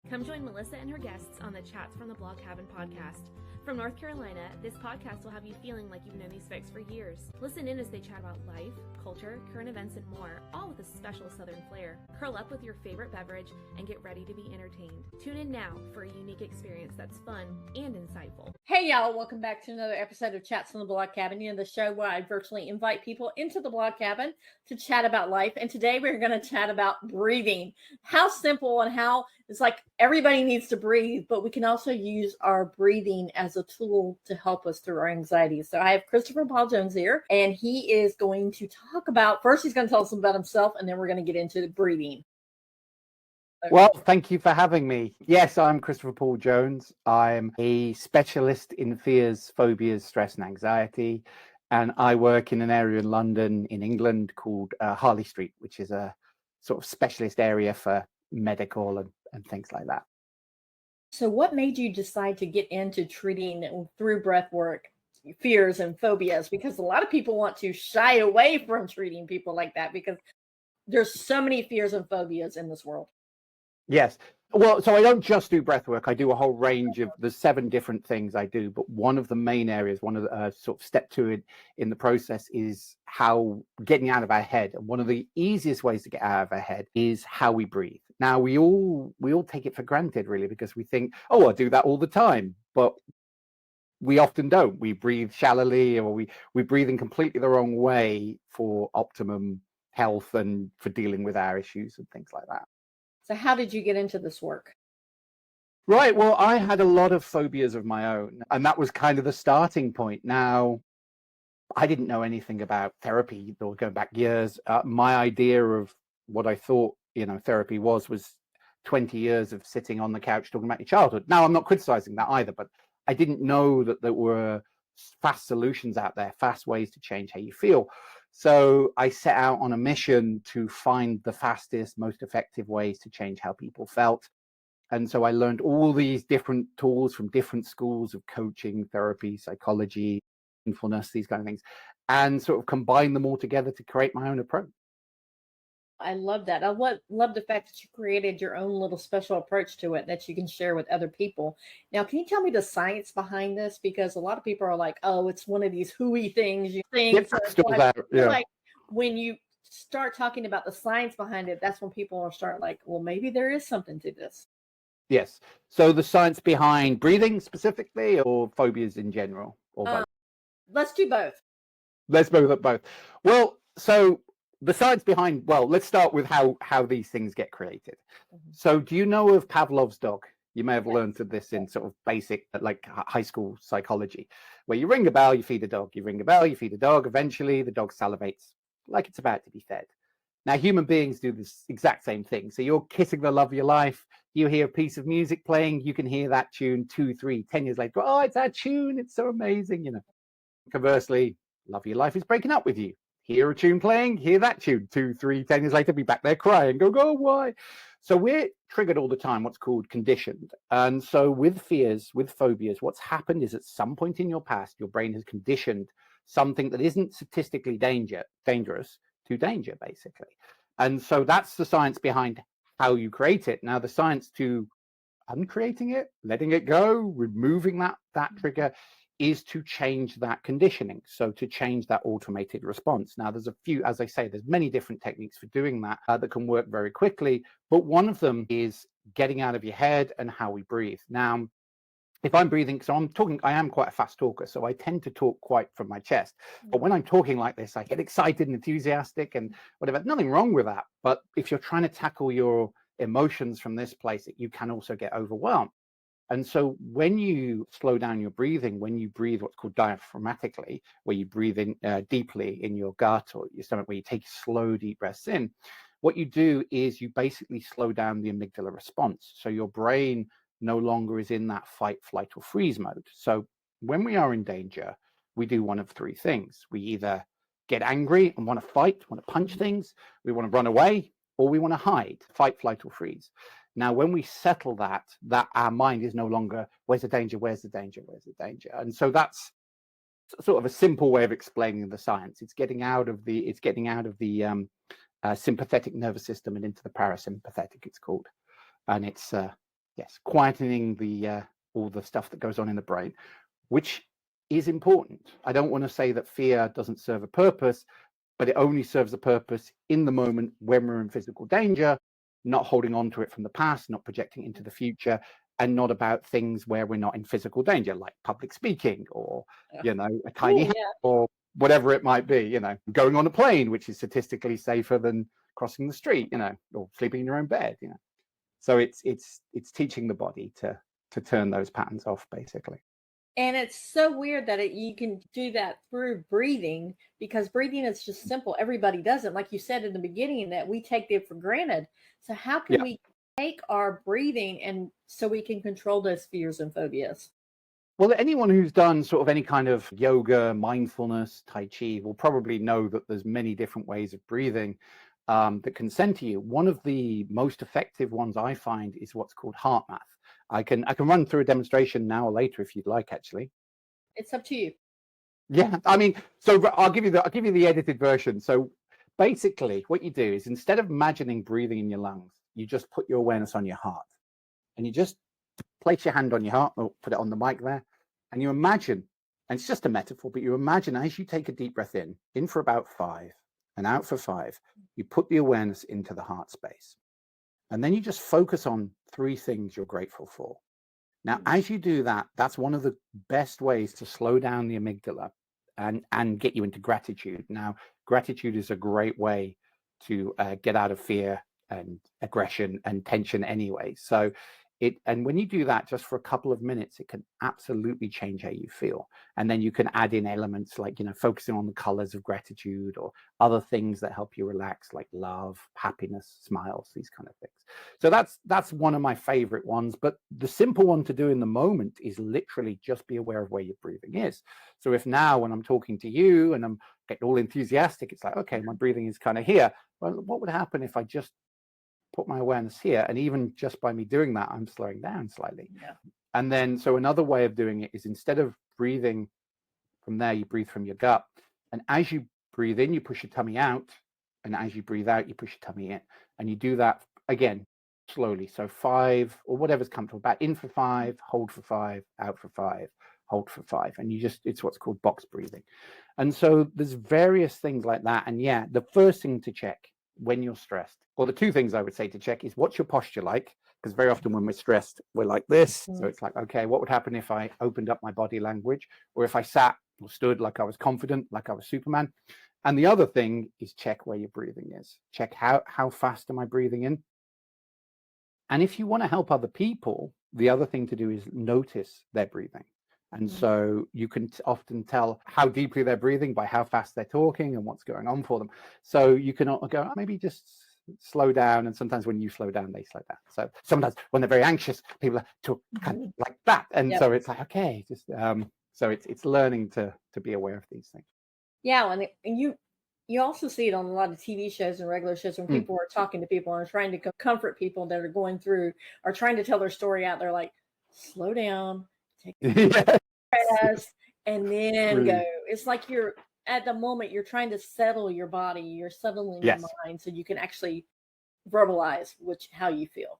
Come join Melissa and her guests on the Chats from the Blog Cabin podcast. From North Carolina, this podcast will have you feeling like you've known these folks for years. Listen in as they chat about life, culture, current events, and more, all with a special Southern flair. Curl up with your favorite beverage and get ready to be entertained. Tune in now for a unique experience that's fun and insightful. Hey y'all, welcome back to another episode of Chats from the Blog Cabin, the show where I virtually invite people into the Blog Cabin to chat about life. And today we're going to chat about breathing. How simple and how it's like everybody needs to breathe, but we can also use our breathing as a tool to help us through our anxiety. So I have Christopher Paul Jones here, and he is going to talk about, first he's going to tell us about himself, and then we're going to get into breathing. Well, thank you for having me. Yes, I'm Christopher Paul Jones. I'm a specialist in fears, phobias, stress and anxiety. And I work in an area in London, in England, called Harley Street, which is a sort of specialist area for medical and things like that. So what made you decide to get into treating through breathwork fears and phobias? Because a lot of people want to shy away from treating people like that because there's so many fears and phobias in this world. Yes. Well, so I don't just do breath work. I do a whole range of the 7 different things I do. But one of the main areas, one of the sort of step 2 in the process is how getting out of our head. And one of the easiest ways to get out of our head is how we breathe. Now, we all take it for granted, really, because we think, oh, I do that all the time. But we often don't. We breathe shallowly, or we breathe in completely the wrong way for optimum health and for dealing with our issues and things like that. So how did you get into this work? Right. Well, I had a lot of phobias of my own, and that was kind of the starting point. Now, I didn't know anything about therapy or going back years. My idea of what I thought, therapy was 20 years of sitting on the couch talking about your childhood. Now, I'm not criticizing that either, but I didn't know that there were fast solutions out there, fast ways to change how you feel. So I set out on a mission to find the fastest, most effective ways to change how people felt. And so I learned all these different tools from different schools of coaching, therapy, psychology, mindfulness, these kind of things, and sort of combined them all together to create my own approach. I love that. I love the fact that you created your own little special approach to it that you can share with other people. Now, can you tell me the science behind this? Because a lot of people are like, oh, it's one of these hooey things you think. Like when you start talking about the science behind it, that's when people will start like, well, maybe there is something to this. Yes. So the science behind breathing specifically, or phobias in general? Or both? Let's do both. Let's both. Well, so the science behind, let's start with how these things get created. Mm-hmm. So do you know of Pavlov's dog? You may have learned of this in sort of basic, like high school psychology, where you ring a bell, you feed a dog, you ring a bell, you feed a dog, eventually the dog salivates like it's about to be fed. Now, human beings do this exact same thing. So you're kissing the love of your life, you hear a piece of music playing, you can hear that tune 2, 3, 10 years later. Oh, it's our tune, it's so amazing, Conversely, love of your life is breaking up with you. Hear a tune playing, hear that tune 2, 3, 10 years later, be back there crying, go, why? So we're triggered all the time, what's called conditioned. And so with fears, with phobias, what's happened is at some point in your past, your brain has conditioned something that isn't statistically dangerous to danger, basically. And so that's the science behind how you create it. Now, the science to uncreating it, letting it go, removing that trigger, is to change that conditioning. So to change that automated response. Now, there's a few, as I say, there's many different techniques for doing that that can work very quickly. But one of them is getting out of your head and how we breathe. Now, if I'm breathing, so I am quite a fast talker, so I tend to talk quite from my chest. But when I'm talking like this, I get excited and enthusiastic and whatever. Nothing wrong with that. But if you're trying to tackle your emotions from this place, you can also get overwhelmed. And so when you slow down your breathing, when you breathe what's called diaphragmatically, where you breathe in deeply in your gut or your stomach, where you take slow, deep breaths in, what you do is you basically slow down the amygdala response. So your brain no longer is in that fight, flight, or freeze mode. So when we are in danger, we do one of 3 things. We either get angry and want to fight, want to punch things, we want to run away, or we want to hide, fight, flight, or freeze. Now, when we settle that our mind is no longer, where's the danger, where's the danger, where's the danger? And so that's sort of a simple way of explaining the science. It's getting out of the sympathetic nervous system and into the parasympathetic, it's called. And it's Yes, quietening the all the stuff that goes on in the brain, which is important. I don't want to say that fear doesn't serve a purpose, but it only serves a purpose in the moment when we're in physical danger, not holding on to it from the past, not projecting into the future, and not about things where we're not in physical danger, like public speaking or, Yeah. a tiny Ooh, house yeah. or whatever it might be, going on a plane, which is statistically safer than crossing the street, or sleeping in your own bed, So it's teaching the body to turn those patterns off, basically. And it's so weird that you can do that through breathing, because breathing is just simple. Everybody does it. Like you said in the beginning, that we take it for granted. So how can Yeah. we take our breathing and so we can control those fears and phobias? Well, anyone who's done sort of any kind of yoga, mindfulness, Tai Chi will probably know that there's many different ways of breathing that can center you. One of the most effective ones I find is what's called heart math. I can run through a demonstration now or later if you'd like, actually. It's up to you. Yeah, I mean, so I'll give you the edited version. So basically, what you do is, instead of imagining breathing in your lungs, you just put your awareness on your heart, and you just place your hand on your heart, or put it on the mic there, and you imagine, and it's just a metaphor, but you imagine as you take a deep breath in for about 5 and out for 5, you put the awareness into the heart space. And then you just focus on 3 things you're grateful for. Now, as you do that, that's one of the best ways to slow down the amygdala and get you into gratitude. Now, gratitude is a great way to get out of fear and aggression and tension anyway. So and when you do that just for a couple of minutes, it can absolutely change how you feel. And then you can add in elements like, focusing on the colors of gratitude or other things that help you relax, like love, happiness, smiles, these kind of things. So that's one of my favorite ones. But the simple one to do in the moment is literally just be aware of where your breathing is. So if now, when I'm talking to you and I'm getting all enthusiastic, it's like, okay, my breathing is kind of here. Well, what would happen if I just put my awareness here? And even just by me doing that, I'm slowing down slightly. Yeah. And then, so another way of doing it is, instead of breathing from there, you breathe from your gut. And as you breathe in, you push your tummy out. And as you breathe out, you push your tummy in. And you do that again, slowly. So 5 or whatever's comfortable, about in for 5, hold for 5, out for 5, hold for 5. And it's what's called box breathing. And so there's various things like that. And yeah, the first thing to check when you're stressed, or the 2 things I would say to check, is, what's your posture like? Because very often when we're stressed, we're like this. So it's like, okay, what would happen if I opened up my body language, or if I sat or stood like I was confident, like I was Superman? And the other thing is, check where your breathing is. Check how fast am I breathing in? And if you want to help other people, the other thing to do is notice their breathing. And so you can often tell how deeply they're breathing by how fast they're talking and what's going on for them. So you can go, maybe just slow down. And sometimes when you slow down, they slow down. So sometimes when they're very anxious, people talk kind of like that. And so it's like, okay, just so it's learning to be aware of these things. Yeah, and you also see it on a lot of TV shows and regular shows when people are talking to people and are trying to comfort people that are going through, or trying to tell their story out. They're like, slow down, take a breath, and then go. It's like you're at the moment you're trying to settle your body, you're settling your mind, so you can actually verbalize how you feel.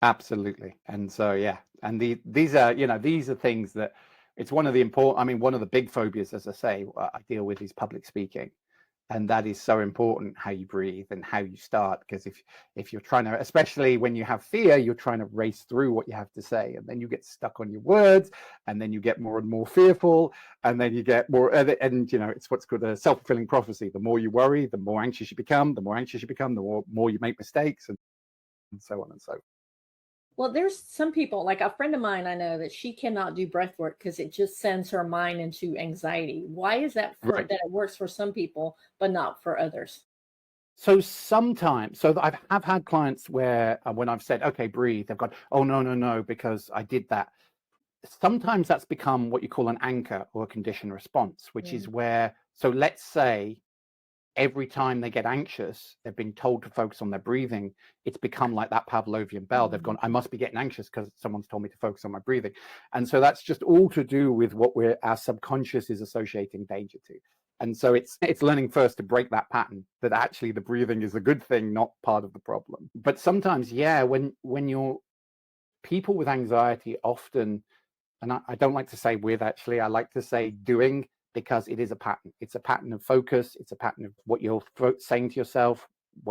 Absolutely. And so and these are things that, it's one of the one of the big phobias, as I say, I deal with, is public speaking. And that is so important, how you breathe and how you start. Because if you're trying to, especially when you have fear, you're trying to race through what you have to say, and then you get stuck on your words, and then you get more and more fearful, and then you get more, and it's what's called a self-fulfilling prophecy. The more you worry, the more anxious you become. The more anxious you become, the more you make mistakes, and so on and so forth. Well, there's some people, like a friend of mine I know, that she cannot do breath work because it just sends her mind into anxiety. Why is that that it works for some people, but not for others? So sometimes, I've had clients where when I've said, okay, breathe, they've gone, oh, no, because I did that. Sometimes that's become what you call an anchor or a conditioned response, which is where, so let's say every time they get anxious, they've been told to focus on their breathing. It's become like that Pavlovian bell. They've gone, I must be getting anxious because someone's told me to focus on my breathing. And so that's just all to do with what our subconscious is associating danger to. And so it's learning first to break that pattern, that actually the breathing is a good thing, not part of the problem. But sometimes, when you're people with anxiety often, and I don't like to say with, actually, I like to say doing, because it is a pattern. It's a pattern of focus. It's a pattern of what you're saying to yourself,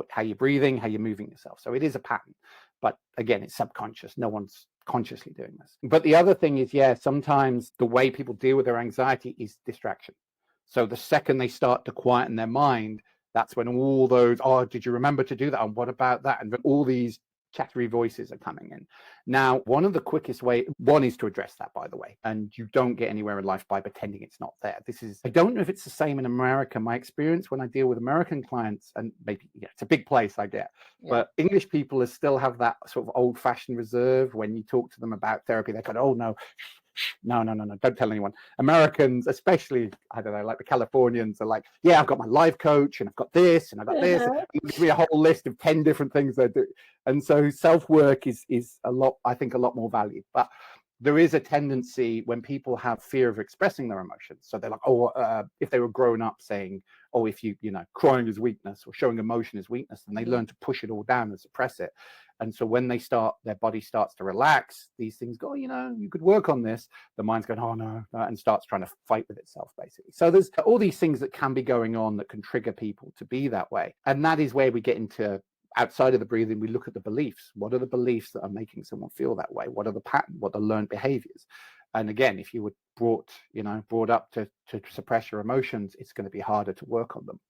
how you're breathing, how you're moving yourself. So it is a pattern. But again, it's subconscious. No one's consciously doing this. But the other thing is, sometimes the way people deal with their anxiety is distraction. So the second they start to quieten their mind, that's when all those, oh, did you remember to do that? And what about that? And all these chattery voices are coming in. Now, one of the quickest one is to address that, by the way, and you don't get anywhere in life by pretending it's not there. I don't know if it's the same in America. My experience when I deal with American clients, and maybe, it's a big place, I get, but English people still have that sort of old fashioned reserve. When you talk to them about therapy, they go, oh no, don't tell anyone. Americans, especially, I don't know, like the Californians, are like, yeah, I've got my life coach and I've got this and I've got this. And give me a whole list of 10 different things they do. And so self-work is a lot, I think, a lot more valued. But there is a tendency when people have fear of expressing their emotions. So they're like, if they were grown up saying, oh, if crying is weakness or showing emotion is weakness, and they learn to push it all down and suppress it. And so when their body starts to relax, these things go, you could work on this. The mind's going, oh no, and starts trying to fight with itself, basically. So there's all these things that can be going on that can trigger people to be that way. And that is where we get into, outside of the breathing, we look at the beliefs. What are the beliefs that are making someone feel that way? What are the patterns? What are learned behaviors? And again, if you were brought up to suppress your emotions, it's going to be harder to work on them.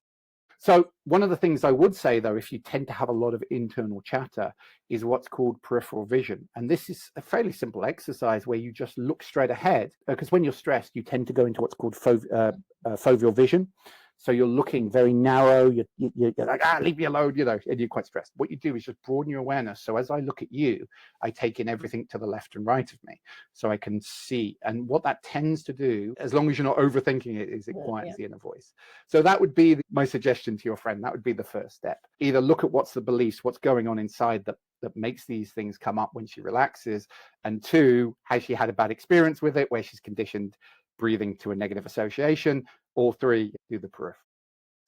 So one of the things I would say, though, if you tend to have a lot of internal chatter, is what's called peripheral vision. And this is a fairly simple exercise where you just look straight ahead, because when you're stressed, you tend to go into what's called foveal vision. So you're looking very narrow, you're like, leave me alone, and you're quite stressed. What you do is just broaden your awareness. So as I look at you, I take in everything to the left and right of me, so I can see. And what that tends to do, as long as you're not overthinking it, is it quiets the inner voice. So that would be my suggestion to your friend. That would be the first step. Either look at what's the beliefs, what's going on inside that makes these things come up when she relaxes. And two, has she had a bad experience with it where she's conditioned breathing to a negative association? Or three, do the peripheral.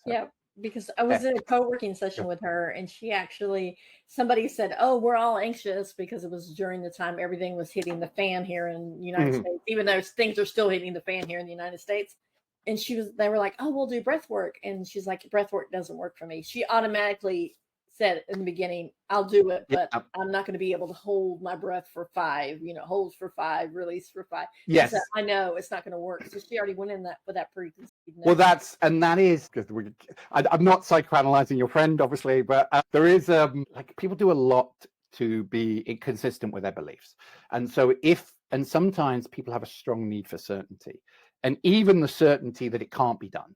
So, because I was in a co-working session with her, and somebody said, oh, we're all anxious because it was during the time everything was hitting the fan here in the United States, even though things are still hitting the fan here in the United States. And they were like, oh, we'll do breath work. And she's like, breath work doesn't work for me. She automatically said in the beginning, I'll do it, but I'm not going to be able to hold my breath for 5, hold for 5, release for 5. Yes. Said, I know it's not going to work. So she already went in with that preconceived notion. Well, that is, because I'm not psychoanalyzing your friend, obviously, but there is, like, people do a lot to be inconsistent with their beliefs. And so and sometimes people have a strong need for certainty, and even the certainty that it can't be done.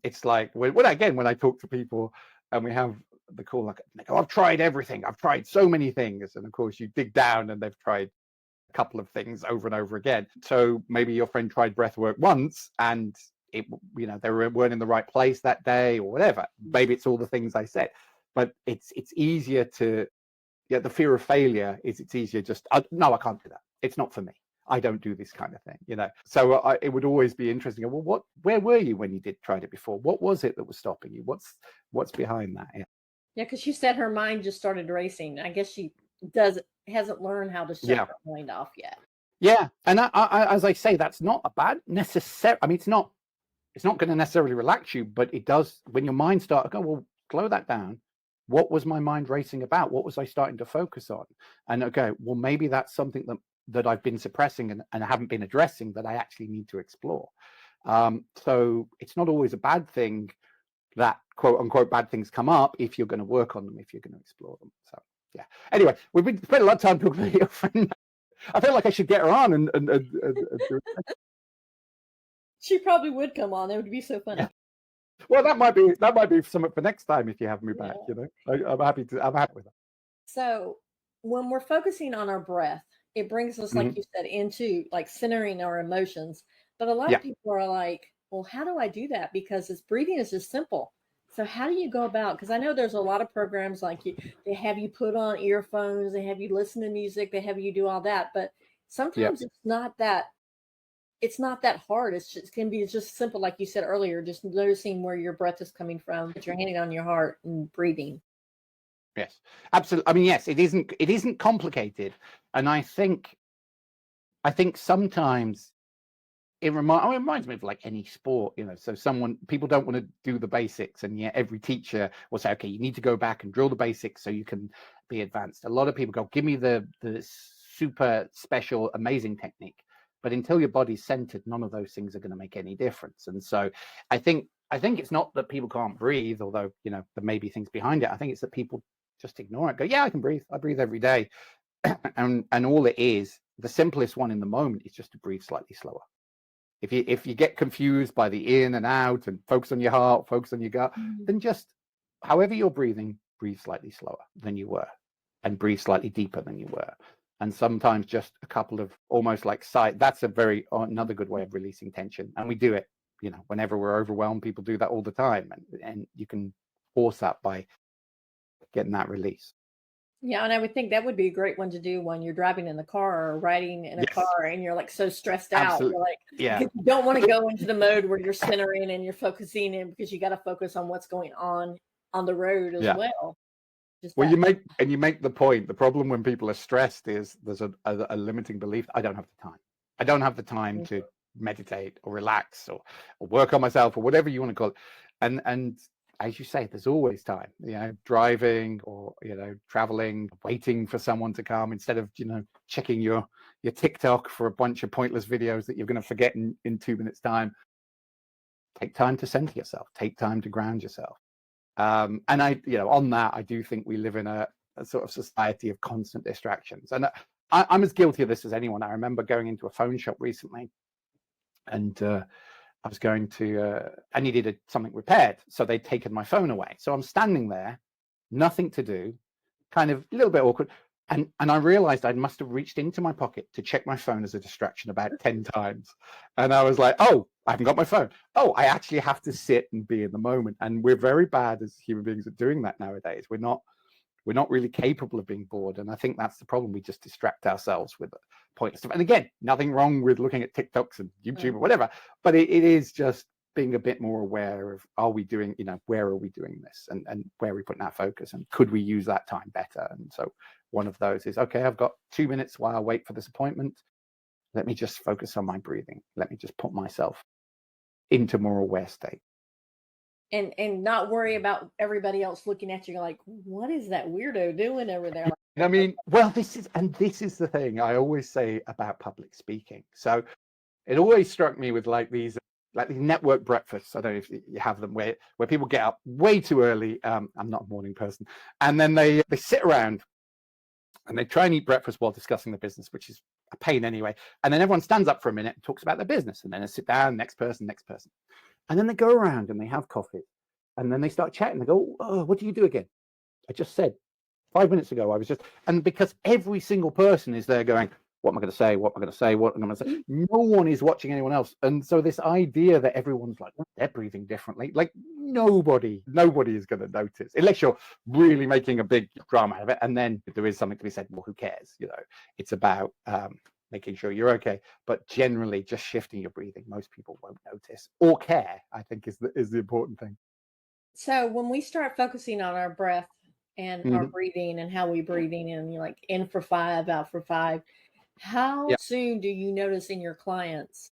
It's like, when I talk to people and we have the call, like, oh, I've tried everything. I've tried so many things. And of course you dig down and they've tried a couple of things over and over again. So maybe your friend tried breath work once and they weren't in the right place that day or whatever. Maybe it's all the things I said, but it's easier to, the fear of failure is, it's easier just, no, I can't do that. It's not for me. I don't do this kind of thing, So it would always be interesting. Well, where were you when you tried it before? What was it that was stopping you? What's behind that? Yeah, because she said her mind just started racing. I guess she hasn't learned how to shut her mind off yet. Yeah, and I, as I say, that's not a bad necessary. I mean, it's not going to necessarily relax you, but it does. When your mind starts, well, slow that down. What was my mind racing about? What was I starting to focus on? And well, maybe that's something that I've been suppressing and I haven't been addressing, that I actually need to explore. So it's not always a bad thing that quote unquote bad things come up if you're going to work on them, if you're going to explore them. So yeah. Anyway, we've been spending a lot of time talking about your friend. I feel like I should get her on and do it. She probably would come on. It would be so funny. Yeah. Well, that might be something for next time if you have me back. I'm happy with that. So when we're focusing on our breath, it brings us, like you said, into like centering our emotions. But a lot of people are like, well, how do I do that? Because breathing is just simple. So how do you go about? Because I know there's a lot of programs like they have you put on earphones, they have you listen to music, they have you do all that. But sometimes it's not that hard. It can be just simple, like you said earlier, just noticing where your breath is coming from, put your hand on your heart and breathing. Yes, absolutely. I mean, yes, it isn't complicated. And I think sometimes it reminds me of like any sport, so people don't want to do the basics, and yet every teacher will say, okay, you need to go back and drill the basics so you can be advanced. A lot of people go, give me the super special amazing technique, but until your body's centered, none of those things are going to make any difference. And so I think it's not that people can't breathe, although there may be things behind it. I think it's that people just ignore it, go, yeah, I can breathe, I breathe every day. and all it is, the simplest one in the moment, is just to breathe slightly slower. If you get confused by the in and out, and focus on your heart, focus on your gut, then just however you're breathing, breathe slightly slower than you were, and breathe slightly deeper than you were. And sometimes just a couple of almost like that's another good way of releasing tension. And we do it, whenever we're overwhelmed. People do that all the time, and you can force that by getting that release. Yeah, and I would think that would be a great one to do when you're driving in the car or riding in a car and you're like so stressed out. Absolutely. You're like, yeah, you don't want to go into the mode where you're centering and you're focusing in, because you got to focus on what's going on the road as well. Well, you make the point. The problem when people are stressed is there's a limiting belief. I don't have the time. I don't have the time to meditate or relax or work on myself or whatever you want to call it. And as you say, there's always time, driving or, traveling, waiting for someone to come, instead of, checking your TikTok for a bunch of pointless videos that you're going to forget in 2 minutes time. Take time to center yourself, take time to ground yourself. And on that, I do think we live in a sort of society of constant distractions. And I'm as guilty of this as anyone. I remember going into a phone shop recently, and I was going to, I needed something repaired. So they'd taken my phone away. So I'm standing there, nothing to do, kind of a little bit awkward. And I realized I must have reached into my pocket to check my phone as a distraction about 10 times. And I was like, oh, I haven't got my phone. Oh, I actually have to sit and be in the moment. And we're very bad as human beings at doing that nowadays. We're not really capable of being bored. And I think that's the problem. We just distract ourselves with pointless stuff. And again, nothing wrong with looking at TikToks and YouTube or whatever, but it is just being a bit more aware of, are we doing, where are we doing this, and where are we putting our focus, and could we use that time better? And so one of those is, okay, I've got 2 minutes while I wait for this appointment. Let me just focus on my breathing. Let me just put myself into more aware state. And not worry about everybody else looking at you like, what is that weirdo doing over there? I mean, well, this is the thing I always say about public speaking. So it always struck me with like these network breakfasts. I don't know if you have them, where people get up way too early. I'm not a morning person, and then they sit around and they try and eat breakfast while discussing the business, which is a pain anyway. And then everyone stands up for a minute and talks about their business, and then they sit down, next person, and then they go around and they have coffee, and then they start chatting. They go, oh, what do you do again? I just said 5 minutes ago, and because every single person is there going, what am I going to say? What am I going to say? What am I going to say? No one is watching anyone else. And so this idea that everyone's like, oh, they're breathing differently, like nobody is going to notice, unless you're really making a big drama out of it. And then there is something to be said, well, who cares? It's about making sure you're okay. But generally, just shifting your breathing, most people won't notice or care, I think is the important thing. So when we start focusing on our breath and our breathing and how we breathing, and you're like in for 5, out for 5, how soon do you notice in your clients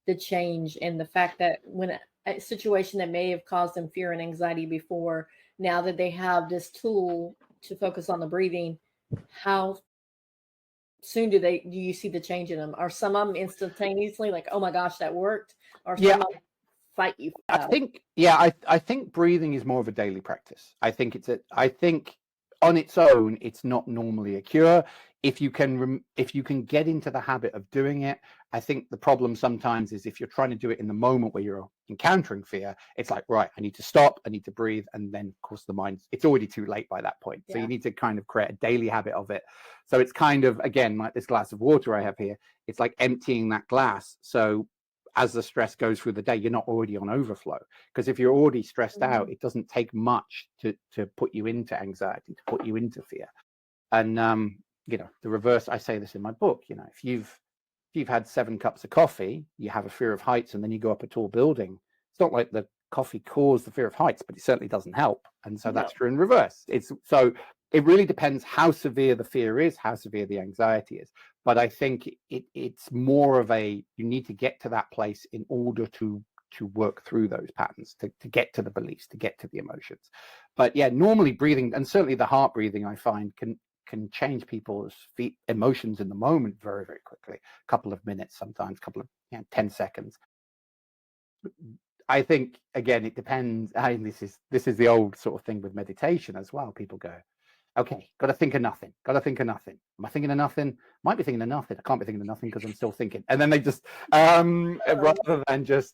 the change, and the fact that when a situation that may have caused them fear and anxiety before, now that they have this tool to focus on the breathing, how soon do you see the change in them? Are some of them instantaneously like, oh my gosh, that worked? Or some of them fight you? I think breathing is more of a daily practice. I think on its own, it's not normally a cure. If you can get into the habit of doing it, I think the problem sometimes is if you're trying to do it in the moment where you're encountering fear, it's like, right, I need to stop, I need to breathe, and then of course the mind, it's already too late by that point. So you need to kind of create a daily habit of it. So it's kind of, again, like this glass of water I have here, it's like emptying that glass. So as the stress goes through the day, you're not already on overflow, because if you're already stressed out, it doesn't take much to put you into anxiety, to put you into fear. And the reverse, I say this in my book, if you've had 7 cups of coffee, you have a fear of heights, and then you go up a tall building, it's not like the coffee caused the fear of heights, but it certainly doesn't help. And so that's true in reverse. It's so it really depends how severe the fear is, how severe the anxiety is. But I think it's more of a, you need to get to that place in order to work through those patterns, to get to the beliefs, to get to the emotions. But yeah, normally breathing, and certainly the heart breathing, I find can change people's emotions in the moment very, very quickly. A couple of minutes, sometimes a couple of 10 seconds. I think, again, it depends. This is the old sort of thing with meditation as well. People go, okay, got to think of nothing. Got to think of nothing. Am I thinking of nothing? Might be thinking of nothing. I can't be thinking of nothing because I'm still thinking. And then they just, rather than just,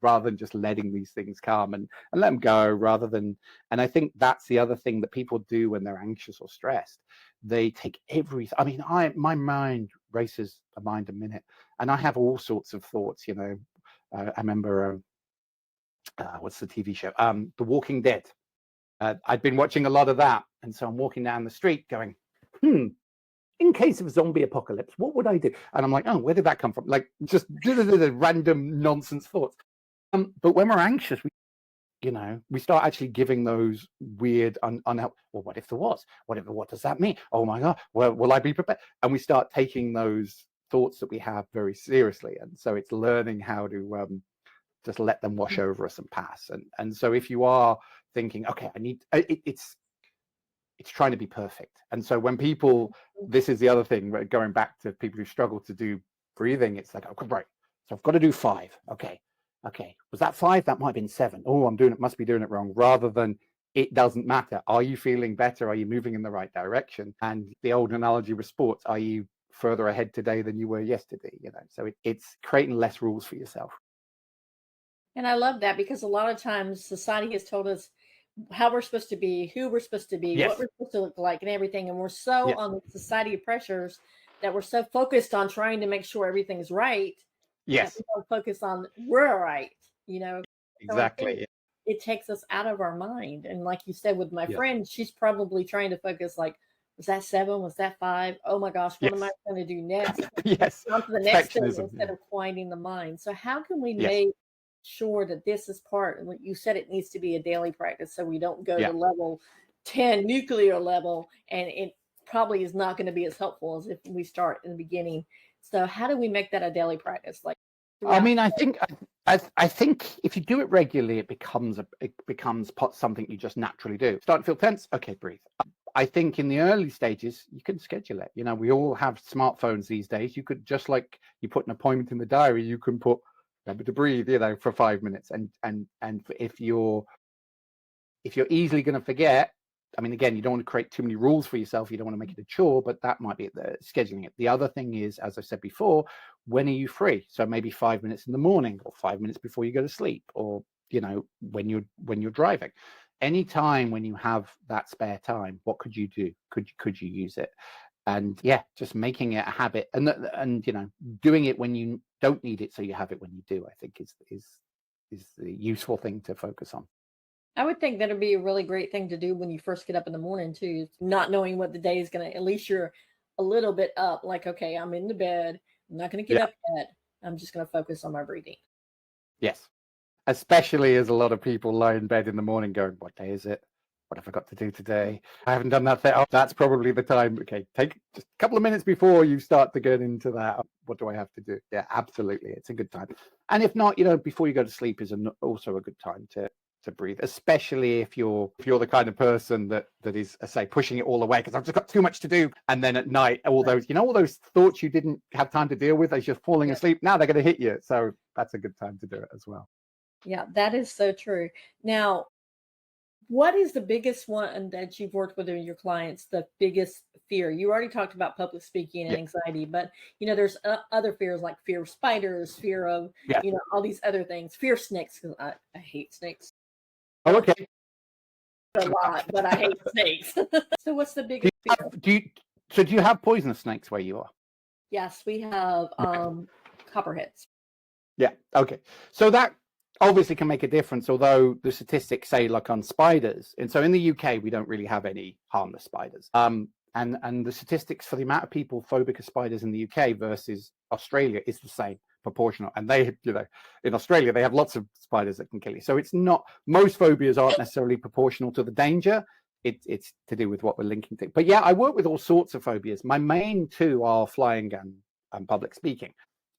rather than just letting these things come and let them go, rather than, and I think that's the other thing that people do when they're anxious or stressed. They take my mind races a mind a minute, and I have all sorts of thoughts. I remember, what's the TV show? The Walking Dead. I'd been watching a lot of that, and so I'm walking down the street going, in case of a zombie apocalypse, what would I do? And I'm like, oh, where did that come from? Like, just random nonsense thoughts. But when we're anxious, we start actually giving those weird, unhelpful, well, what if there was? What does that mean? Oh my God, well, will I be prepared? And we start taking those thoughts that we have very seriously. And so it's learning how to just let them wash over us and pass. And so if you are thinking, okay, it's trying to be perfect. And so when people, this is the other thing, going back to people who struggle to do breathing, it's like, okay, right, so I've got to do 5. Okay, was that 5? That might have been 7. Oh, must be doing it wrong. Rather than, it doesn't matter. Are you feeling better? Are you moving in the right direction? And the old analogy with sports, are you further ahead today than you were yesterday? So it's creating less rules for yourself. And I love that, because a lot of times society has told us how we're supposed to be, who we're supposed to be, Yes. what we're supposed to look like, and everything. And we're so on the society of pressures that we're so focused on trying to make sure everything's right. Yes. That we don't focus on we're right. Exactly. So it takes us out of our mind. And like you said with my friend, she's probably trying to focus like, was that 7? Was that 5? Oh my gosh, what am I going to do next? Yes. On to the next thing instead of quieting the mind. So how can we make sure that this is part, and you said it needs to be a daily practice, so we don't go to level 10 nuclear level, and it probably is not going to be as helpful as if we start in the beginning. So how do we make that a daily practice? Like, I think if you do it regularly, it becomes something you just naturally do. Start to feel tense, okay, breathe. I think in the early stages you can schedule it. We all have smartphones these days. You could, just like you put an appointment in the diary, you can put remember to breathe, for 5 minutes. And if you're easily going to forget, again, you don't want to create too many rules for yourself. You don't want to make it a chore, but that might be the scheduling it. The other thing is, as I said before, when are you free? So maybe 5 minutes in the morning, or 5 minutes before you go to sleep, or when you're driving. Any time when you have that spare time, what could you do? Could you use it? And just making it a habit, and doing it when you don't need it, so you have it when you do, I think is the useful thing to focus on. I would think that'd be a really great thing to do when you first get up in the morning too, not knowing what the day is going to, at least you're a little bit up, like, okay, I'm in the bed, I'm not going to get up yet, I'm just going to focus on my breathing. Yes. Especially as a lot of people lie in bed in the morning going, what day is it? What have I got to do today? I haven't done that. That's probably the time. Okay, take just a couple of minutes before you start to get into that. What do I have to do? Yeah, absolutely. It's a good time. And if not, before you go to sleep is also a good time to breathe, especially if you're the kind of person that is, say, pushing it all away because I've just got too much to do. And then at night, all those thoughts you didn't have time to deal with as you're falling asleep, now they're going to hit you. So that's a good time to do it as well. Yeah, that is so true. Now, what is the biggest one that you've worked with in your clients, the biggest fear? You already talked about public speaking and anxiety, but there's other fears, like fear of spiders, fear of all these other things, fear of snakes, because I hate snakes. Oh, okay. A lot, but I hate snakes. So what's the biggest fear? Do you have poisonous snakes where you are? Yes, we have copperheads. Yeah. Okay. So that obviously can make a difference, although the statistics say, like on spiders, and so in the UK we don't really have any harmless spiders. And the statistics for the amount of people phobic of spiders in the UK versus Australia is the same, proportional. And they, in Australia they have lots of spiders that can kill you. So it's not, most phobias aren't necessarily proportional to the danger. it's to do with what we're linking to. But yeah, I work with all sorts of phobias. My main two are flying and public speaking.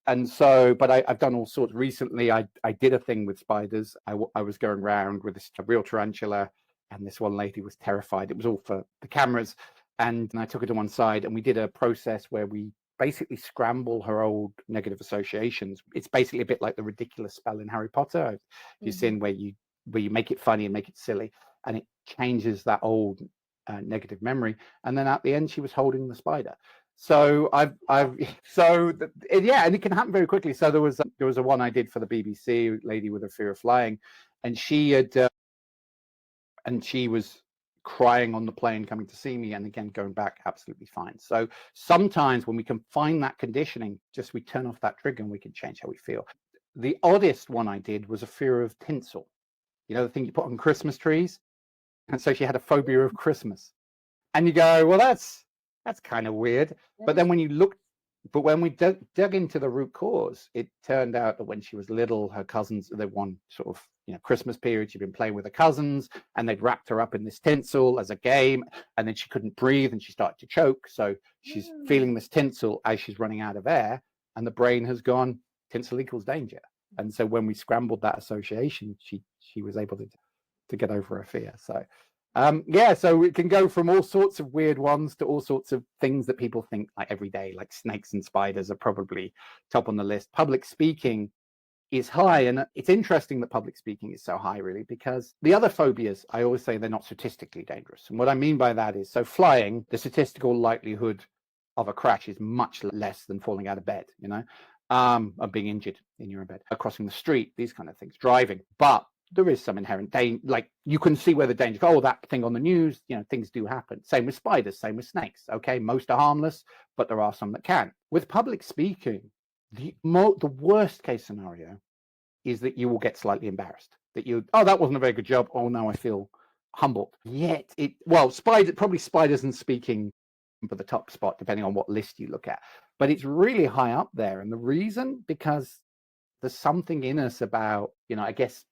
And so, but I've done all sorts. Recently, I did a thing with spiders. I was going around with this real tarantula, and this one lady was terrified. It was all for the cameras. And I took her to one side, and we did a process where we basically scramble her old negative associations. It's basically a bit like the ridiculous spell in Harry Potter. You've seen where you make it funny and make it silly, and it changes that old negative memory. And then at the end, she was holding the spider. So yeah, and it can happen very quickly. So there was a one I did for the BBC, lady with a fear of flying, and she was crying on the plane coming to see me, and again going back absolutely fine. So sometimes when we can find that conditioning, just we turn off that trigger and we can change how we feel. The oddest one I did was a fear of tinsel, the thing you put on Christmas trees. And so she had a phobia of Christmas. And you go, well, that's kind of weird. But then when we dug into the root cause, it turned out that when she was little, her cousins, they one sort of Christmas period, she'd been playing with her cousins, and they'd wrapped her up in this tinsel as a game, and then she couldn't breathe and she started to choke. So she's feeling this tinsel as she's running out of air, and the brain has gone, tinsel equals danger. And so when we scrambled that association, she was able to get over her fear. So so it can go from all sorts of weird ones to all sorts of things that people think like every day, like snakes and spiders are probably top on the list. Public speaking is high, and it's interesting that public speaking is so high, really, because the other phobias, I always say they're not statistically dangerous. And what I mean by that is, so flying, the statistical likelihood of a crash is much less than falling out of bed, of being injured in your own bed, crossing the street, these kind of things, driving. But there is some inherent danger, like you can see where the danger, that thing on the news, things do happen. Same with spiders, same with snakes. Okay, most are harmless, but there are some that can. With public speaking, the worst case scenario is that you will get slightly embarrassed, that that wasn't a very good job. Oh, now I feel humbled. Yet spiders and speaking for the top spot, depending on what list you look at. But it's really high up there. And the reason, because there's something in us about, I guess,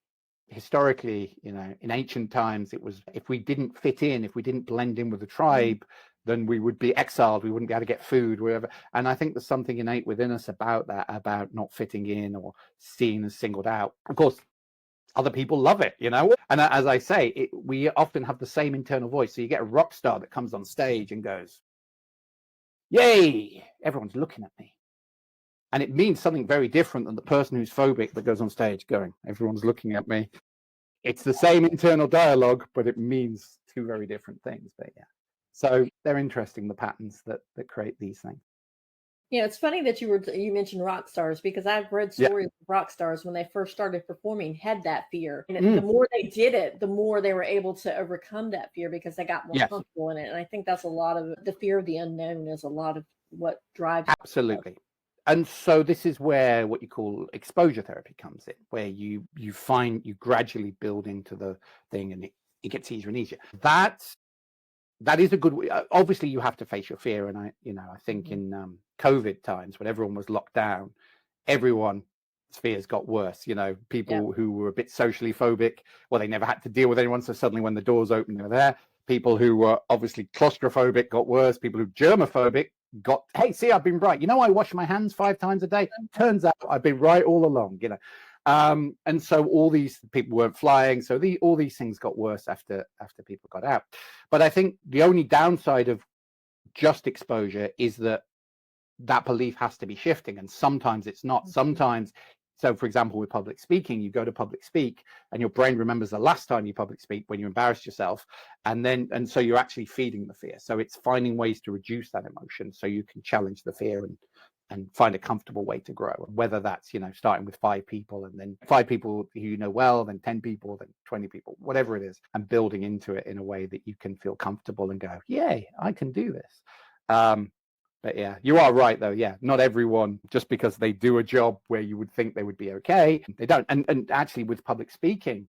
historically, in ancient times, it was if we didn't fit in, if we didn't blend in with the tribe, then we would be exiled. We wouldn't be able to get food, whatever. And I think there's something innate within us about that, about not fitting in or seen as singled out. Of course, other people love it, And as I say, we often have the same internal voice. So you get a rock star that comes on stage and goes, "Yay! Everyone's looking at me." And it means something very different than the person who's phobic that goes on stage going, "Everyone's looking at me." It's the same internal dialogue, but it means two very different things. But yeah, so they're interesting, the patterns that create these things. It's funny that you mentioned rock stars, because I've read stories of rock stars when they first started performing had that fear. And the more they did it, the more they were able to overcome that fear because they got more comfortable in it. And I think that's a lot of the fear of the unknown is a lot of what drives. Absolutely. And so this is where what you call exposure therapy comes in, where you find you gradually build into the thing, and it gets easier and easier. That is a good way. Obviously, you have to face your fear. And I think in COVID times, when everyone was locked down, everyone's fears got worse. People who were a bit socially phobic, well, they never had to deal with anyone. So suddenly when the doors opened, they were there. People who were obviously claustrophobic got worse. People who were germophobic got, hey, see, I've been right. I wash my hands 5 times a day. Turns out I've been right all along, and so all these people weren't flying. So all these things got worse after people got out. But I think the only downside of just exposure is that belief has to be shifting. And sometimes it's not. Sometimes, so for example, with public speaking, you go to public speak and your brain remembers the last time you public speak when you embarrassed yourself. And so you're actually feeding the fear. So it's finding ways to reduce that emotion so you can challenge the fear and find a comfortable way to grow. Whether that's, starting with 5 people and then 5 people who you know well, then 10 people, then 20 people, whatever it is, and building into it in a way that you can feel comfortable and go, yay, I can do this. But yeah, you are right though. Yeah, not everyone, just because they do a job where you would think they would be okay, they don't. And actually with public speaking,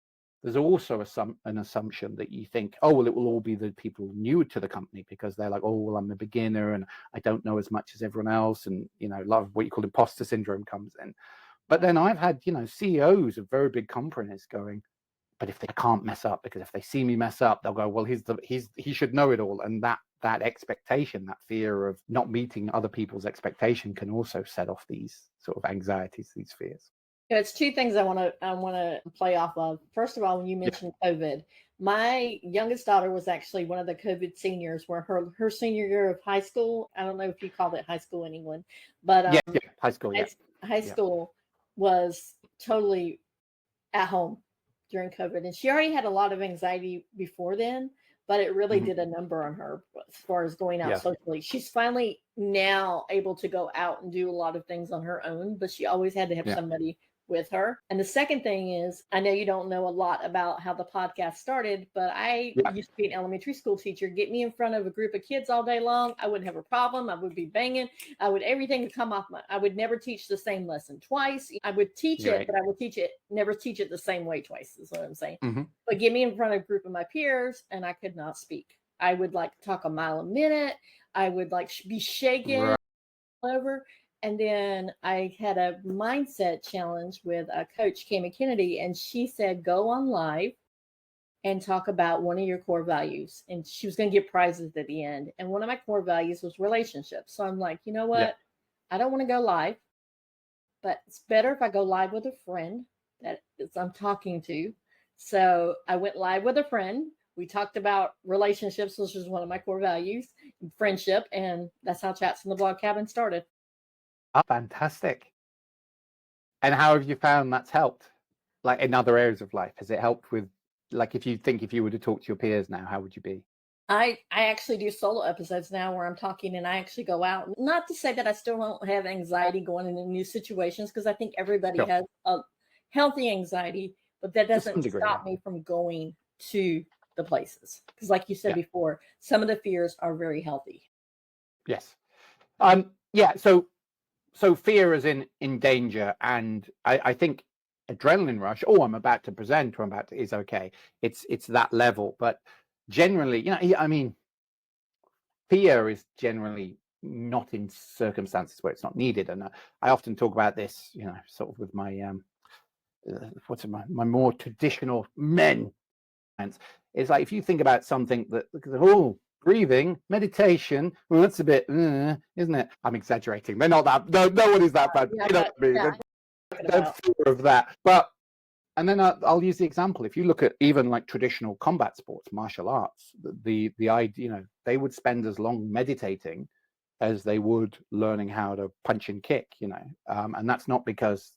there's also an assumption that you think, oh, well, it will all be the people new to the company because they're like, oh, well, I'm a beginner and I don't know as much as everyone else. And, a lot of what you call imposter syndrome comes in. But then I've had, CEOs of very big companies going, but if they can't mess up, because if they see me mess up, they'll go, well, he should know it all. And that expectation, that fear of not meeting other people's expectation, can also set off these sort of anxieties, these fears. It's two things I want to play off of. First of all, when you mentioned COVID, my youngest daughter was actually one of the COVID seniors, where her senior year of high school. I don't know if you call it high school in England, but high school. High school was totally at home during COVID, and she already had a lot of anxiety before then, but it really did a number on her as far as going out socially. She's finally now able to go out and do a lot of things on her own, but she always had to have somebody with her. And the second thing is, I know you don't know a lot about how the podcast started, but I used to be an elementary school teacher. Get me in front of a group of kids all day long, I wouldn't have a problem. I would be banging. Everything would come off I would never teach the same lesson twice. I would teach it, but I would never teach it the same way twice, is what I'm saying. But get me in front of a group of my peers and I could not speak. I would talk a mile a minute. I would be shaking all over. And then I had a mindset challenge with Coach Cami Kennedy, and she said, go on live and talk about one of your core values. And she was going to give prizes at the end. And one of my core values was relationships. So I'm like, you know what? I don't want to go live, but it's better if I go live with a friend that I'm talking to. So I went live with a friend. We talked about relationships, which is one of my core values, and friendship. And that's how Chats in the Blog Cabin started. Oh, fantastic. And how have you found that's helped? Like in other areas of life, has it helped with, if you were to talk to your peers now, how would you be? I actually do solo episodes now where I'm talking and I actually go out. Not to say that I still don't have anxiety going into new situations, because I think everybody has a healthy anxiety, but that doesn't stop me from going to the places. Because like you said before, some of the fears are very healthy. Yes. So fear is in danger, and I think adrenaline rush, I'm about to present, or is okay. It's that level, but generally, I mean, fear is generally not in circumstances where it's not needed, and I often talk about this, sort of with my my more traditional men. It's like, if you think about something that breathing, meditation, well, that's a bit, isn't it? I'm exaggerating. They're not that. No one is that bad. You know what I mean? There's fear of that. But, and then I'll use the example. If you look at even traditional combat sports, martial arts, the idea, they would spend as long meditating as they would learning how to punch and kick, and that's not because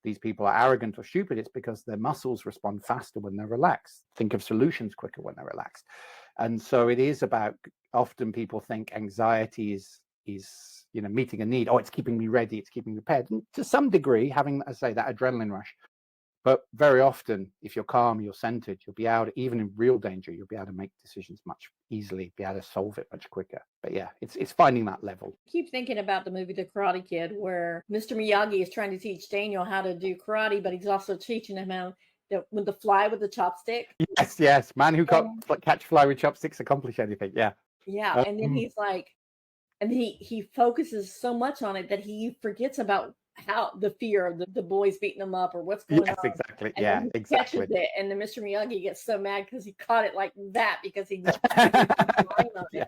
these people are arrogant or stupid. It's because their muscles respond faster when they're relaxed, think of solutions quicker when they're relaxed. And so it is about, often people think anxiety is meeting a need. It's keeping me ready, it's keeping me prepared. And to some degree, having, as I say, that adrenaline rush. But very often, if you're calm, you're centered, you'll be able to, even in real danger, you'll be able to make decisions much easily, be able to solve it much quicker. But yeah, it's finding that level. I keep thinking about the movie The Karate Kid, where Mr. Miyagi is trying to teach Daniel how to do karate, but he's also teaching him how with the fly with the chopstick. Yes. Man who can't catch fly with chopsticks accomplish anything. Yeah. Yeah. And then he's like, and he focuses so much on it that he forgets about how the fear of the boys beating him up or what's going on. Yes, exactly. And yeah, exactly. Catches it, and then Mr. Miyagi gets so mad because he caught it like that, because he yeah.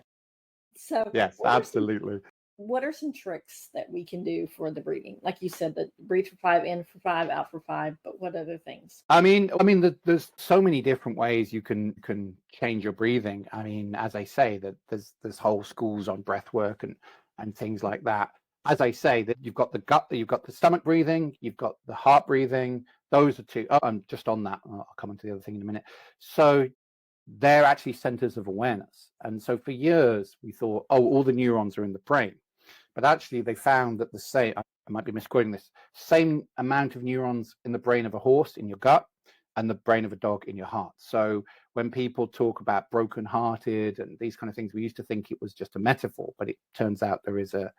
So yes, absolutely. What are some tricks that we can do for the breathing? Like you said, that breathe for 5, in for 5, out for 5. But what other things? I mean, there's so many different ways you can change your breathing. I mean, as I say, that there's whole schools on breathwork and things like that. As I say, that you've got the gut, you've got the stomach breathing, you've got the heart breathing. Those are two. I'm just on that. I'll come on to the other thing in a minute. So they're actually centers of awareness. And so for years we thought, all the neurons are in the brain. But actually they found that I might be misquoting this, same amount of neurons in the brain of a horse in your gut and the brain of a dog in your heart. So when people talk about broken-hearted and these kind of things, we used to think it was just a metaphor, but it turns out there is a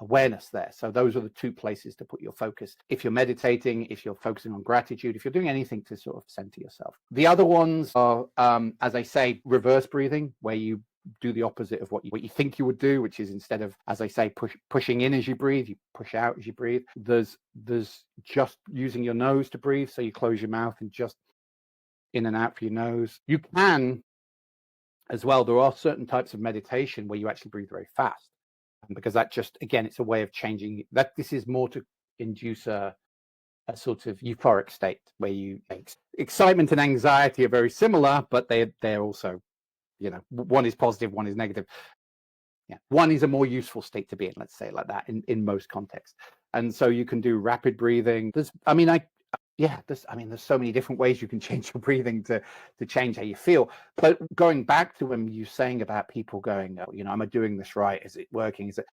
awareness there. So those are the two places to put your focus. If you're meditating, if you're focusing on gratitude, if you're doing anything to sort of center yourself. The other ones are, as I say, reverse breathing, where you do the opposite of what you think you would do, which is, instead of, as I say, pushing in as you breathe, you push out as you breathe. There's just using your nose to breathe, so you close your mouth and just in and out for your nose. You can as well. There are certain types of meditation where you actually breathe very fast, because that just, again, it's a way of changing that. This is more to induce a sort of euphoric state where you, excitement and anxiety are very similar, but they're also, one is positive, one is negative. Yeah, one is a more useful state to be in, let's say it like that, in most contexts. And so you can do rapid breathing. There's so many different ways you can change your breathing to change how you feel. But going back to when you saying about people going, oh, am I doing this right? Is it working? Is it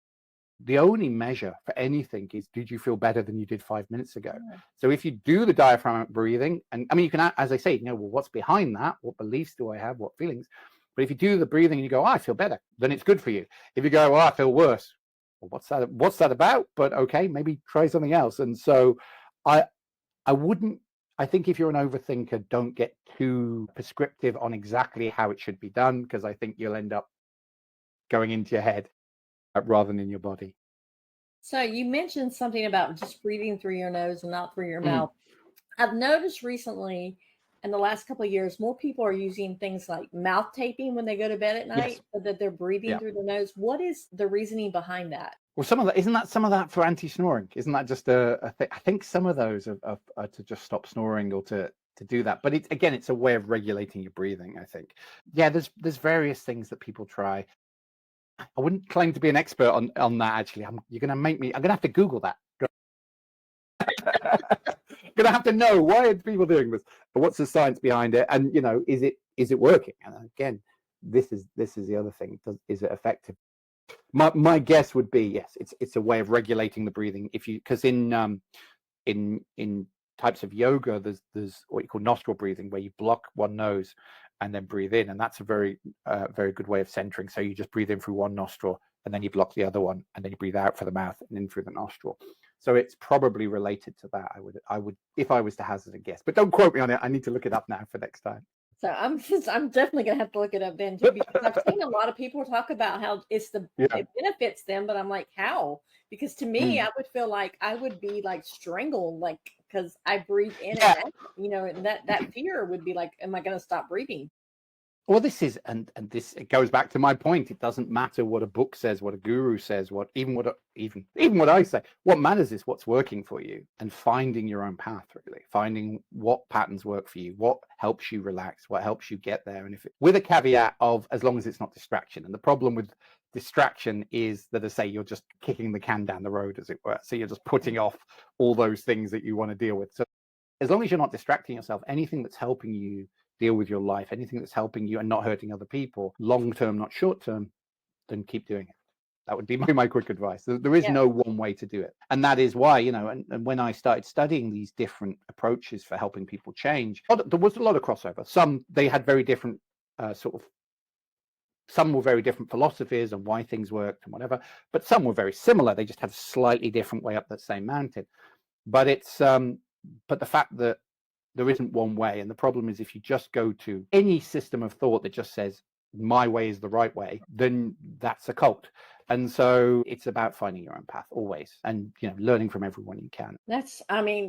the only measure for anything is, did you feel better than you did 5 minutes ago? Yeah. So if you do the diaphragmatic breathing, and you can, as I say, well, what's behind that? What beliefs do I have? What feelings? But if you do the breathing and you go, oh, I feel better, then it's good for you. If you go, oh, I feel worse, well, what's that about? But okay, maybe try something else. And so I think if you're an overthinker, don't get too prescriptive on exactly how it should be done, because I think you'll end up going into your head rather than in your body. So you mentioned something about just breathing through your nose and not through your mouth. I've noticed recently, in the last couple of years, more people are using things like mouth taping when they go to bed at night, so that they're breathing through the nose. What is the reasoning behind that? Well, isn't that some of that for anti-snoring? Isn't that just a thing? I think some of those are to just stop snoring or to do that. But it's a way of regulating your breathing, I think. Yeah, there's various things that people try. I wouldn't claim to be an expert on that, actually. I'm gonna have to Google that. Gonna have to know, why are people doing this? But what's the science behind it? And is it working? And again, this is the other thing. Is it effective? My guess would be yes. It's a way of regulating the breathing. Because in types of yoga, there's what you call nostril breathing, where you block one nose and then breathe in, and that's a very very good way of centering. So you just breathe in through one nostril, and then you block the other one, and then you breathe out for the mouth and in through the nostril. So it's probably related to that. I would, if I was to hazard a guess, but don't quote me on it. I need to look it up now for next time. So I'm definitely gonna have to look it up then too, because I've seen a lot of people talk about how it benefits them, but I'm like, how? Because to me, I would feel like I would be like strangled, like, because I breathe in and out, and that fear would be like, am I gonna stop breathing? Well, this is, and this, it goes back to my point. It doesn't matter what a book says, what a guru says, even what I say. What matters is what's working for you, and finding your own path, really. Finding what patterns work for you, what helps you relax, what helps you get there. And with a caveat of, as long as it's not distraction. And the problem with distraction is that, I say, you're just kicking the can down the road, as it were. So you're just putting off all those things that you want to deal with. So as long as you're not distracting yourself, anything that's helping you deal with your life, anything that's helping you and not hurting other people, long term, not short term, then keep doing it. That would be my quick advice. There is no one way to do it. And that is why, and when I started studying these different approaches for helping people change, there was a lot of crossover. Some, they had very different some were very different philosophies and why things worked and whatever, but some were very similar. They just had a slightly different way up that same mountain. But but the fact that there isn't one way, and the problem is, if you just go to any system of thought that just says my way is the right way, then that's a cult. And so it's about finding your own path always, and learning from everyone you can.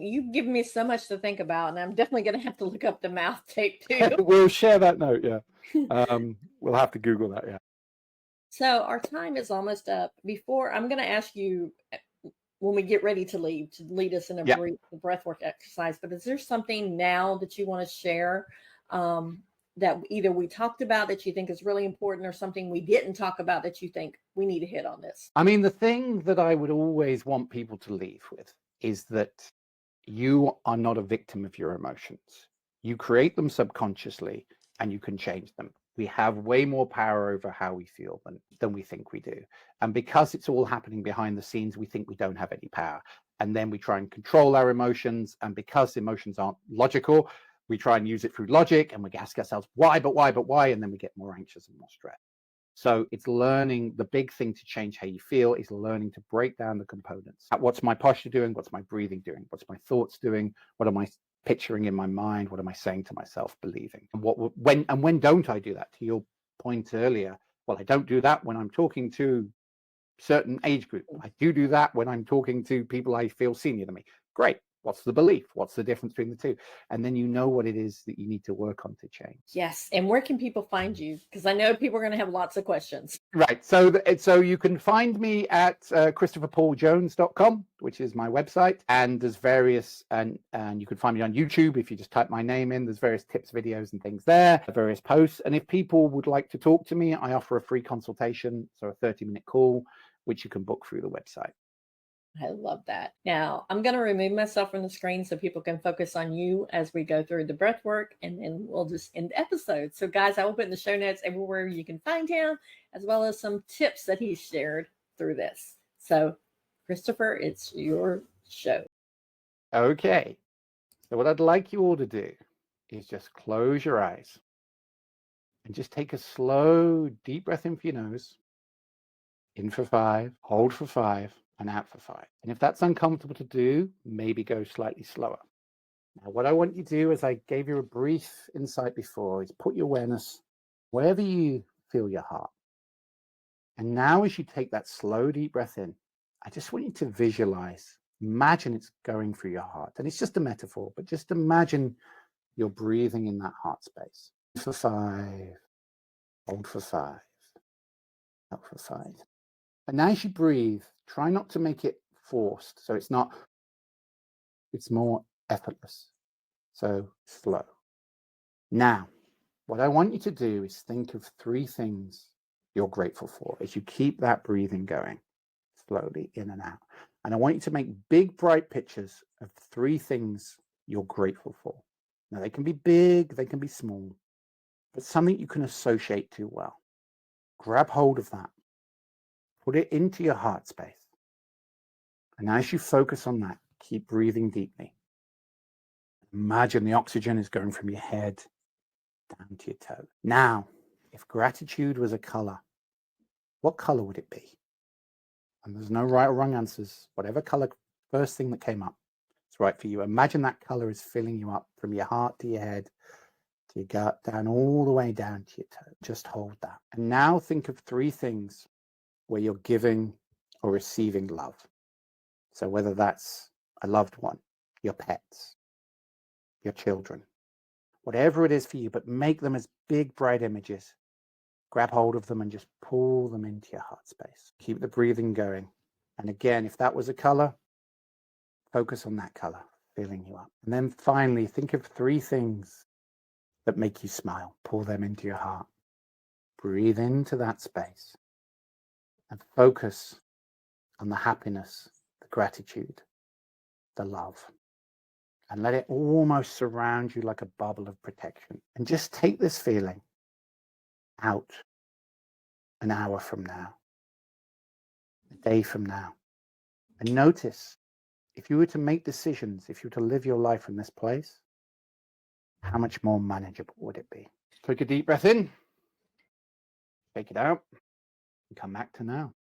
You've given me so much to think about, and I'm definitely going to have to look up the mouth tape too. We'll share that note. We'll have to Google that. So our time is almost up. Before, I'm going to ask you, when we get ready to leave, to lead us in a brief breathwork exercise. But is there something now that you want to share that either we talked about that you think is really important, or something we didn't talk about that you think we need to hit on this? The thing that I would always want people to leave with is that you are not a victim of your emotions. You create them subconsciously, and you can change them. We have way more power over how we feel than we think we do. And because it's all happening behind the scenes, we think we don't have any power. And then we try and control our emotions. And because emotions aren't logical, we try and use it through logic, and we ask ourselves, why, but why, but why? And then we get more anxious and more stressed. So it's learning. The big thing to change how you feel is learning to break down the components. What's my posture doing? What's my breathing doing? What's my thoughts doing? What am I picturing in my mind? What am I saying to myself, believing? And when don't I do that? To your point earlier, well, I don't do that when I'm talking to certain age group. I do that when I'm talking to people I feel senior than me. Great. What's the belief? What's the difference between the two? And then you know what it is that you need to work on to change. Yes. And where can people find you? Because I know people are going to have lots of questions. Right. So you can find me at christopherpauljones.com, which is my website. And there's various, and you can find me on YouTube. If you just type my name in, there's various tips, videos and things there, various posts. And if people would like to talk to me, I offer a free consultation. So a 30-minute call, which you can book through the website. I love that. Now, I'm going to remove myself from the screen so people can focus on you as we go through the breath work, and then we'll just end the episode. So, guys, I will put in the show notes everywhere you can find him, as well as some tips that he shared through this. So, Christopher, it's your show. Okay. So what I'd like you all to do is just close your eyes and just take a slow, deep breath in for your nose. In for 5, hold for 5, and out for 5. And if that's uncomfortable to do, maybe go slightly slower. Now, what I want you to do, as I gave you a brief insight before, is put your awareness wherever you feel your heart. And now as you take that slow, deep breath in, I just want you to visualize, imagine it's going through your heart. And it's just a metaphor, but just imagine you're breathing in that heart space. In for 5, hold for 5, out for 5. And as you breathe, try not to make it forced. So it's more effortless. So slow. Now, what I want you to do is think of 3 things you're grateful for as you keep that breathing going slowly in and out. And I want you to make big, bright pictures of 3 things you're grateful for. Now, they can be big, they can be small, but something you can associate to well. Grab hold of that. Put it into your heart space. And as you focus on that, keep breathing deeply. Imagine the oxygen is going from your head down to your toe. Now, if gratitude was a color, what color would it be? And there's no right or wrong answers. Whatever color, first thing that came up, it's right for you. Imagine that color is filling you up from your heart to your head, to your gut, down all the way down to your toe. Just hold that. And now think of 3 things where you're giving or receiving love. So whether that's a loved one, your pets, your children, whatever it is for you, but make them as big, bright images. Grab hold of them and just pull them into your heart space. Keep the breathing going. And again, if that was a color, focus on that color, filling you up. And then finally, think of 3 things that make you smile. Pull them into your heart. Breathe into that space and focus on the happiness, the gratitude, the love. And let it almost surround you like a bubble of protection. And just take this feeling out an hour from now, a day from now. And notice, if you were to make decisions, if you were to live your life from this place, how much more manageable would it be? Take a deep breath in, take it out, and come back to now.